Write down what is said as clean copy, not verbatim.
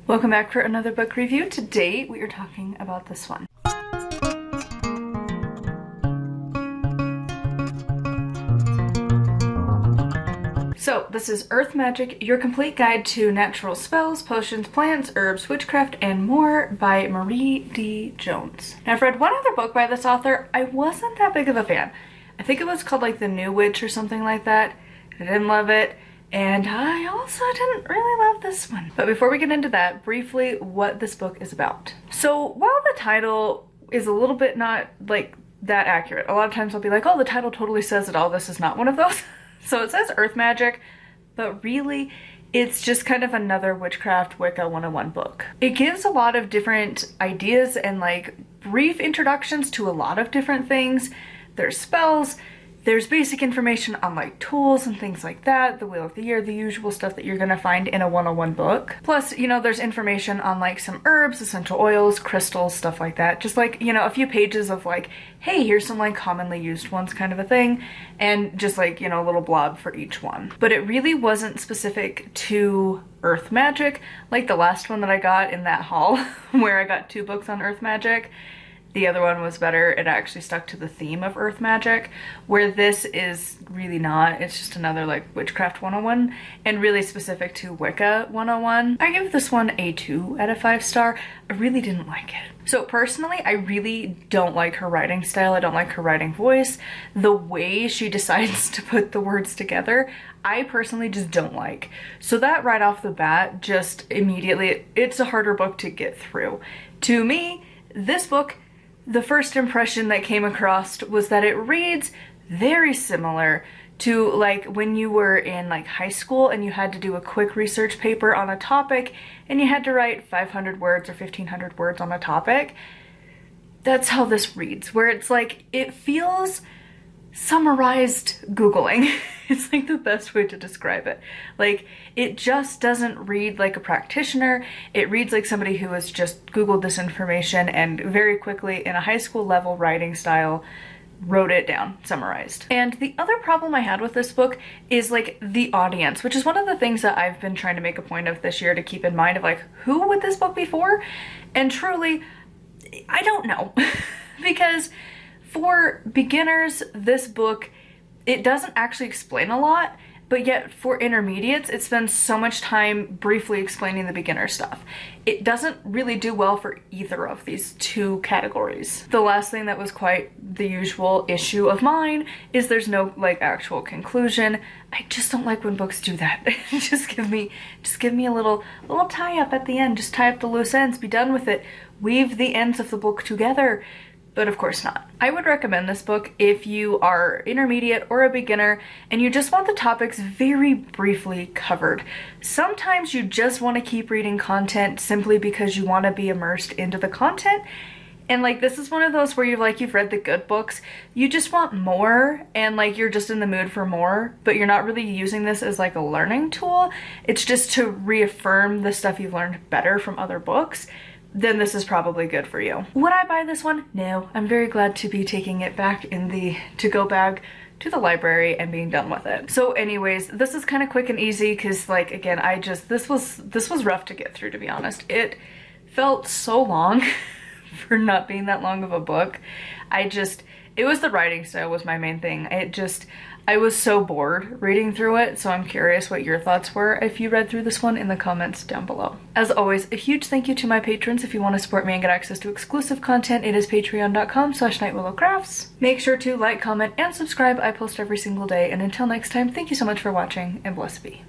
Welcome back for another book review. Today we are talking about this one. So this is Earth Magic, Your Complete Guide to Natural Spells, Potions, Plants, Herbs, Witchcraft, and More by Marie D. Jones. Now I've read one other book by this author. I wasn't that big of a fan. I think it was called like The New Witch or something like that. I didn't love it. And I also didn't really love this one. But before we get into that, briefly what this book is about. So while the title is a little bit not like that accurate, a lot of times I'll be like, oh, the title totally says it all. This is not one of those. So it says Earth Magic, but really it's just kind of another Witchcraft Wicca 101 book. It gives a lot of different ideas and like brief introductions to a lot of different things. There's spells, there's basic information on like tools and things like that, the Wheel of the Year, the usual stuff that you're gonna find in a 101 book. Plus, you know, there's information on like some herbs, essential oils, crystals, stuff like that. Just like, you know, a few pages of like, hey, here's some like commonly used ones kind of a thing. And just like, you know, a little blob for each one. But it really wasn't specific to Earth Magic, like the last one that I got in that haul where I got 2 books on Earth Magic. The other one was better. It actually stuck to the theme of Earth Magic, where this is really not. It's just another like Witchcraft 101 and really specific to Wicca 101. I give this one a 2 out of 5 star. I really didn't like it. So personally, I really don't like her writing style. I don't like her writing voice. The way she decides to put the words together, I personally just don't like. So that right off the bat, just immediately, it's a harder book to get through. To me, this book, the first impression that came across was that it reads very similar to like when you were in like high school and you had to do a quick research paper on a topic and you had to write 500 words or 1500 words on a topic. That's how this reads, where it's like, it feels summarized Googling. It's like the best way to describe it. Like, it just doesn't read like a practitioner. It reads like somebody who has just Googled this information and very quickly in a high school level writing style wrote it down, summarized. And the other problem I had with this book is like the audience, which is one of the things that I've been trying to make a point of this year to keep in mind of like, who would this book be for? And truly, I don't know. Because for beginners, this book, it doesn't actually explain a lot, but yet for intermediates, it spends so much time briefly explaining the beginner stuff. It doesn't really do well for either of these 2 categories. The last thing that was quite the usual issue of mine is there's no like actual conclusion. I just don't like when books do that. just give me a little tie up at the end. Just tie up the loose ends, be done with it. Weave the ends of the book together. But of course not. I would recommend this book if you are intermediate or a beginner and you just want the topics very briefly covered. Sometimes you just want to keep reading content simply because you want to be immersed into the content. And like, this is one of those where you've read the good books, you just want more and like you're just in the mood for more, but you're not really using this as like a learning tool. It's just to reaffirm the stuff you've learned better from other books. Then this is probably good for you. Would I buy this one? No. I'm very glad to be taking it back in the to-go bag to the library and being done with it. So anyways, this is kind of quick and easy because like, again, this was rough to get through, to be honest. It felt so long for not being that long of a book. It was the writing style was my main thing. I was so bored reading through it, so I'm curious what your thoughts were if you read through this one in the comments down below. As always, a huge thank you to my patrons. If you want to support me and get access to exclusive content, it is patreon.com/nightwillowcrafts. Make sure to like, comment, and subscribe. I post every single day, and until next time, thank you so much for watching, and blessed be.